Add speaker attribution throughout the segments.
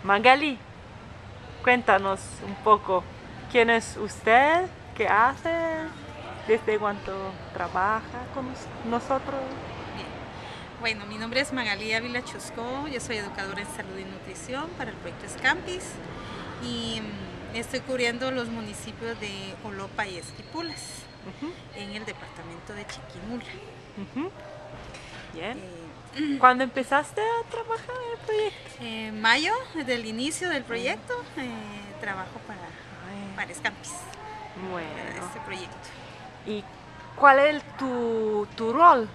Speaker 1: Magali, cuéntanos un poco, ¿quién es usted? ¿Qué hace? ¿Desde cuánto trabaja con nosotros?
Speaker 2: Bien. Bueno, mi nombre es Magali Ávila Chuscó, yo soy educadora en salud y nutrición para el proyecto Escampis y estoy cubriendo los municipios de Olopa y Esquipulas en el departamento de Chiquimula.
Speaker 1: Bien.
Speaker 2: Eh,
Speaker 1: ¿Cuándo empezaste a trabajar en el proyecto?
Speaker 2: en mayo, desde el inicio del proyecto, trabajo para Escampis, para
Speaker 1: Bueno,
Speaker 2: este proyecto.
Speaker 1: ¿y cuál es tu rol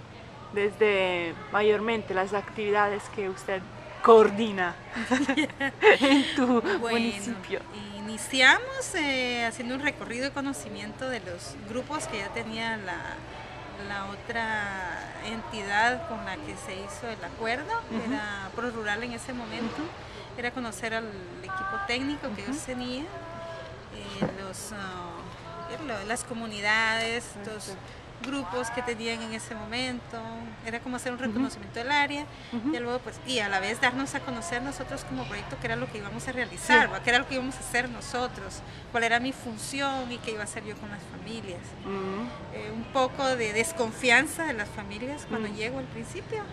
Speaker 1: desde mayormente las actividades que usted coordina en tu
Speaker 2: Bueno,
Speaker 1: municipio?
Speaker 2: iniciamos haciendo un recorrido de conocimiento de los grupos que ya tenía la otra entidad con la que se hizo el acuerdo, que era ProRural en ese momento, era conocer al equipo técnico que ellos tenían, las comunidades, los grupos que tenían en ese momento, era como hacer un reconocimiento del área y luego pues y a la vez darnos a conocer nosotros como proyecto qué era lo que íbamos a realizar, qué era lo que íbamos a hacer nosotros, cuál era mi función y qué iba a hacer yo con las familias. Un poco de desconfianza de las familias cuando llego al principio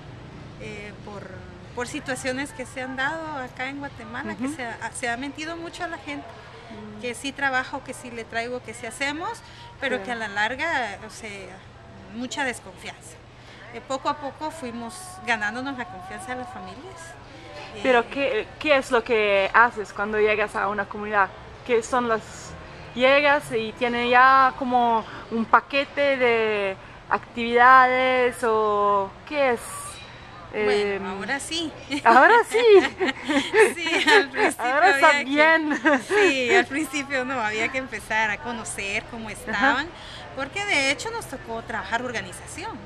Speaker 2: por situaciones que se han dado acá en Guatemala, que se ha mentido mucho a la gente, que sí trabajo, que sí le traigo, que sí hacemos, pero que a la larga, o sea, mucha desconfianza. Poco a poco fuimos ganándonos la confianza de las familias.
Speaker 1: Pero ¿qué es lo que haces cuando llegas a una comunidad? ¿Qué son las... Llegas y tiene ya como un paquete de actividades o qué es?
Speaker 2: Bueno, ahora sí.
Speaker 1: Ahora sí.
Speaker 2: Sí, al principio
Speaker 1: Ahora está bien.
Speaker 2: sí, al principio no, había que empezar a conocer cómo estaban, porque de hecho nos tocó trabajar organización,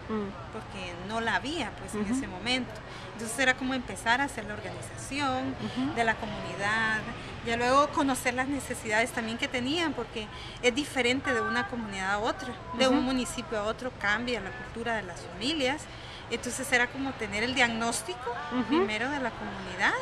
Speaker 2: porque no la había pues en ese momento. Entonces era como empezar a hacer la organización de la comunidad, ya luego conocer las necesidades también que tenían, porque es diferente de una comunidad a otra, de un municipio a otro cambia la cultura de las familias. Entonces era como tener el diagnóstico primero de la comunidad,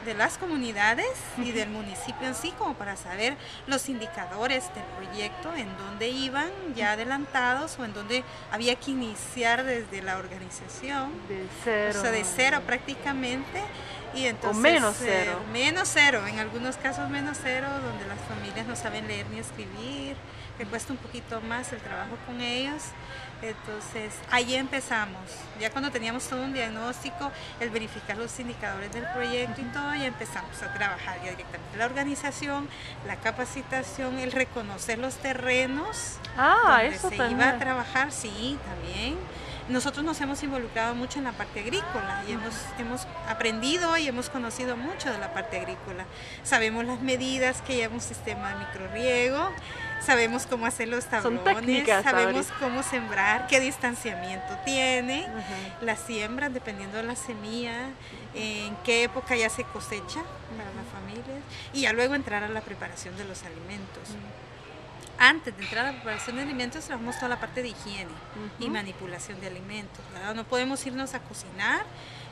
Speaker 2: de las comunidades y del municipio en sí, como para saber los indicadores del proyecto, en dónde iban ya adelantados o en dónde había que iniciar desde la organización.
Speaker 1: De cero.
Speaker 2: O sea, de cero prácticamente. Y entonces,
Speaker 1: o menos cero.
Speaker 2: Menos cero, en algunos casos menos cero, donde las familias no saben leer ni escribir, que cuesta un poquito más el trabajo con ellos. Entonces ahí empezamos, ya cuando teníamos todo un diagnóstico, el verificar los indicadores del proyecto y todo, ya empezamos a trabajar ya directamente la organización, la capacitación, el reconocer los terrenos donde
Speaker 1: Eso
Speaker 2: se
Speaker 1: también.
Speaker 2: iba a trabajar, sí, también. Nosotros nos hemos involucrado mucho en la parte agrícola y hemos aprendido y hemos conocido mucho de la parte agrícola. Sabemos las medidas que lleva un sistema de microrriego, sabemos cómo hacer los tablones,
Speaker 1: Son técnicas
Speaker 2: sabemos
Speaker 1: ahorita.
Speaker 2: cómo sembrar, qué distanciamiento tiene, la siembra dependiendo de la semilla, en qué época ya se cosecha para las familias y ya luego entrar a la preparación de los alimentos. Antes de entrar a la preparación de alimentos trabajamos toda la parte de higiene y manipulación de alimentos, ¿verdad? No podemos irnos a cocinar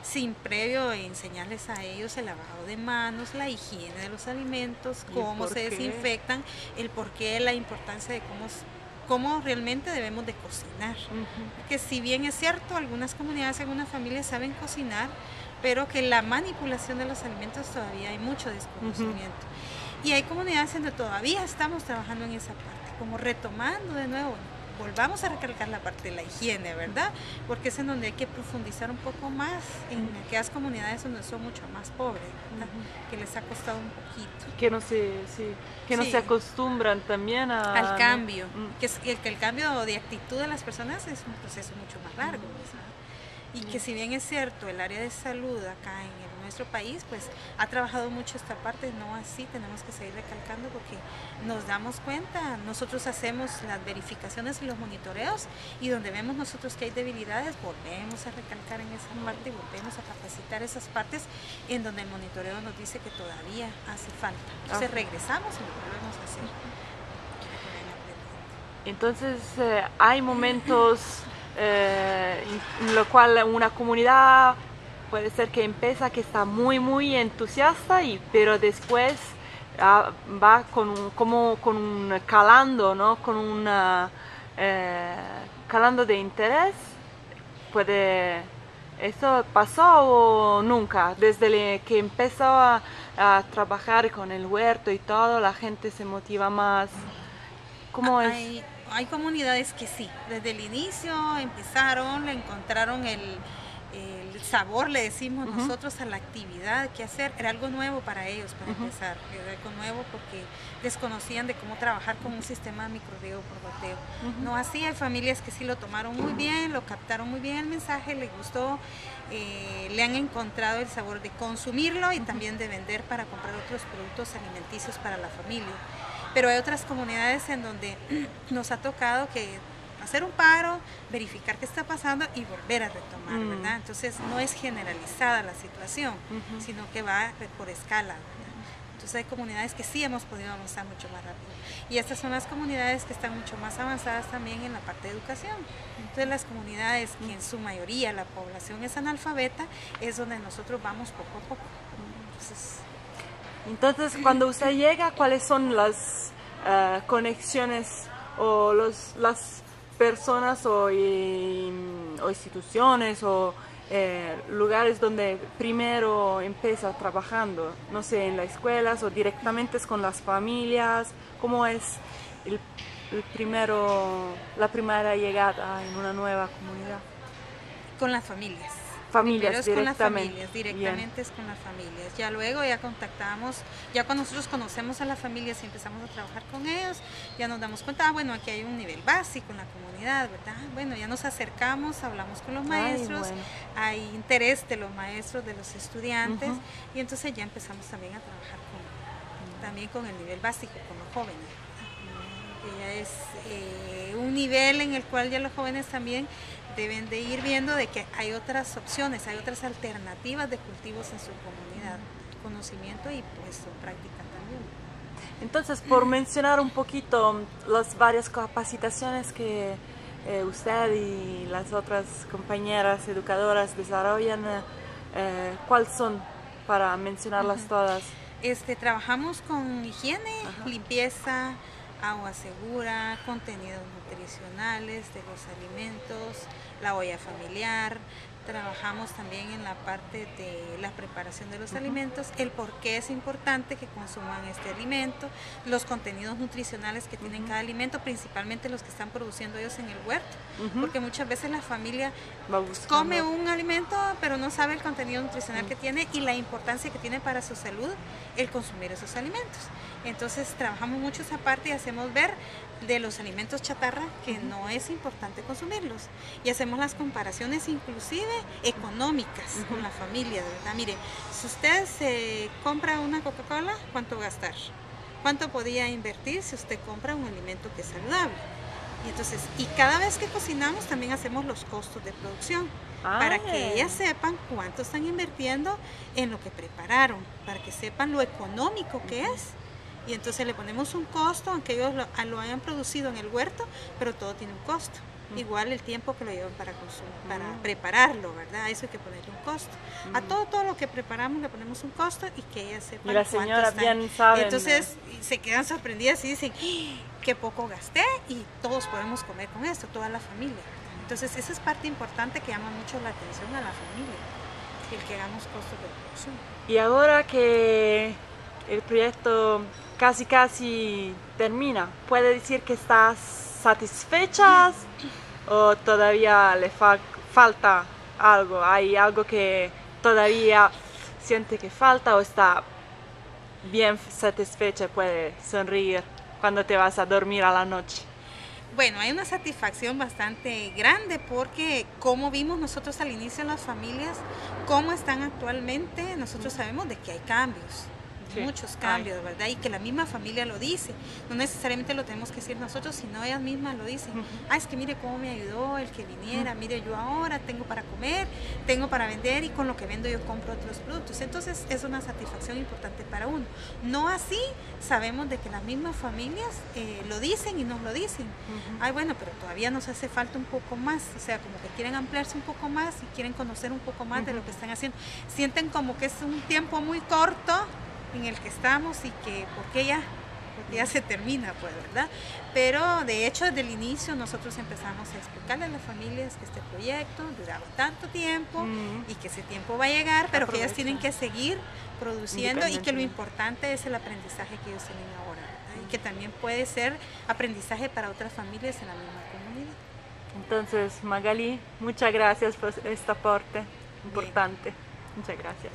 Speaker 2: sin previo enseñarles a ellos el lavado de manos, la higiene de los alimentos, cómo se desinfectan, el porqué, la importancia de cómo realmente debemos de cocinar. Porque si bien es cierto, algunas comunidades, algunas familias saben cocinar, pero que la manipulación de los alimentos todavía hay mucho desconocimiento. Y hay comunidades donde todavía estamos trabajando en esa parte, como retomando de nuevo, volvamos a recalcar la parte de la higiene, ¿verdad? Porque es en donde hay que profundizar un poco más en aquellas comunidades donde son mucho más pobres, ¿verdad? Que les ha costado un poquito.
Speaker 1: Que no se acostumbran también
Speaker 2: al cambio, que el cambio de actitud de las personas es un proceso mucho más largo, ¿verdad? Y que si bien es cierto, el área de salud acá en nuestro país, pues ha trabajado mucho esta parte, no así, tenemos que seguir recalcando porque nos damos cuenta, nosotros hacemos las verificaciones y los monitoreos y donde vemos nosotros que hay debilidades, volvemos a recalcar en esa parte y volvemos a capacitar esas partes en donde el monitoreo nos dice que todavía hace falta. Entonces regresamos y lo volvemos a hacer.
Speaker 1: Entonces hay momentos en los cuales una comunidad puede ser que empieza que está muy entusiasta, pero después va como con un calando, ¿no? Con una calando de interés. ¿Eso pasó o nunca? Desde que empezó a trabajar con el huerto y todo, la gente se motiva más. ¿Cómo es?
Speaker 2: Hay comunidades que sí, desde el inicio empezaron, le encontraron el sabor, le decimos nosotros, a la actividad que hacer. Era algo nuevo para ellos, para empezar, era algo nuevo porque desconocían de cómo trabajar con un sistema de microriego por goteo. No así, hay familias que sí lo tomaron muy bien, lo captaron muy bien el mensaje, les gustó, le han encontrado el sabor de consumirlo y también de vender para comprar otros productos alimenticios para la familia. Pero hay otras comunidades en donde nos ha tocado que hacer un paro, verificar qué está pasando y volver a retomar, ¿verdad? Entonces no es generalizada la situación, sino que va por escala, ¿verdad? Entonces hay comunidades que sí hemos podido avanzar mucho más rápido. Y estas son las comunidades que están mucho más avanzadas también en la parte de educación. Entonces las comunidades que en su mayoría la población es analfabeta, es donde nosotros vamos poco a poco.
Speaker 1: Entonces cuando usted llega, ¿cuáles son las conexiones o las personas o instituciones o lugares donde primero empieza trabajando? No sé, en las escuelas o directamente con las familias. ¿Cómo es la primera llegada en una nueva comunidad?
Speaker 2: Con las familias.
Speaker 1: Familias,
Speaker 2: directamente. Con las familias, directamente es con las familias. Ya luego ya contactamos, ya cuando nosotros conocemos a las familias y empezamos a trabajar con ellos, ya nos damos cuenta, bueno, aquí hay un nivel básico en la comunidad, ¿verdad? Bueno, ya nos acercamos, hablamos con los maestros, hay interés de los maestros, de los estudiantes, y entonces ya empezamos también a trabajar también con el nivel básico, con los jóvenes. Que ya es un nivel en el cual ya los jóvenes también deben de ir viendo de que hay otras opciones, hay otras alternativas de cultivos en su comunidad, conocimiento y puesto en práctica también.
Speaker 1: Entonces, por mencionar un poquito las varias capacitaciones que usted y las otras compañeras educadoras desarrollan, ¿cuáles son para mencionarlas todas?
Speaker 2: Trabajamos con higiene, limpieza, agua segura, contenidos nutricionales de los alimentos, la olla familiar. Trabajamos también en la parte de la preparación de los alimentos, el por qué es importante que consuman este alimento, los contenidos nutricionales que tienen cada alimento, principalmente los que están produciendo ellos en el huerto, porque muchas veces la familia come un alimento pero no sabe el contenido nutricional que tiene y la importancia que tiene para su salud el consumir esos alimentos. Entonces trabajamos mucho esa parte y hacemos ver de los alimentos chatarra que no es importante consumirlos, y hacemos las comparaciones inclusive económicas con la familia, de verdad. Mire, si usted se compra una Coca-Cola, ¿cuánto gastar? ¿Cuánto podría invertir si usted compra un alimento que es saludable? Y entonces, y cada vez que cocinamos también hacemos los costos de producción, para que ellas sepan cuánto están invirtiendo en lo que prepararon, para que sepan lo económico que es. Y entonces le ponemos un costo, aunque ellos lo hayan producido en el huerto, pero todo tiene un costo. Igual el tiempo que lo llevan para prepararlo, ¿verdad? A eso hay que ponerle un costo. A todo lo que preparamos le ponemos un costo y que ellas sepan.
Speaker 1: Y la señora bien sabe.
Speaker 2: Entonces se quedan sorprendidas y dicen, qué poco gasté y todos podemos comer con esto, toda la familia. Entonces esa es parte importante que llama mucho la atención a la familia, el que hagamos costos de producción.
Speaker 1: Y ahora que el proyecto casi termina, ¿puede decir que estás satisfechas o todavía le falta algo? ¿Hay algo que todavía siente que falta o está bien satisfecha, puede sonreír cuando te vas a dormir a la noche?
Speaker 2: Bueno, hay una satisfacción bastante grande porque como vimos nosotros al inicio en las familias, cómo están actualmente, nosotros sabemos de que hay cambios.
Speaker 1: Sí.
Speaker 2: muchos cambios, ¿verdad? Y que la misma familia lo dice, no necesariamente lo tenemos que decir nosotros, sino ellas mismas lo dicen. Es que mire cómo me ayudó el que viniera, mire yo ahora tengo para comer, tengo para vender y con lo que vendo yo compro otros productos. Entonces es una satisfacción importante para uno. No así sabemos de que las mismas familias lo dicen y nos lo dicen. Ay, bueno, pero todavía nos hace falta un poco más, o sea, como que quieren ampliarse un poco más y quieren conocer un poco más de lo que están haciendo. Sienten como que es un tiempo muy corto en el que estamos y que porque ya se termina, pues, ¿verdad? Pero de hecho desde el inicio nosotros empezamos a explicarle a las familias que este proyecto duraba tanto tiempo y que ese tiempo va a llegar, pero que ellas tienen que seguir produciendo y que lo importante es el aprendizaje que ellos tienen ahora, ¿verdad? Y que también puede ser aprendizaje para otras familias en la misma comunidad.
Speaker 1: Entonces, Magali, muchas gracias por este aporte importante. Muchas gracias.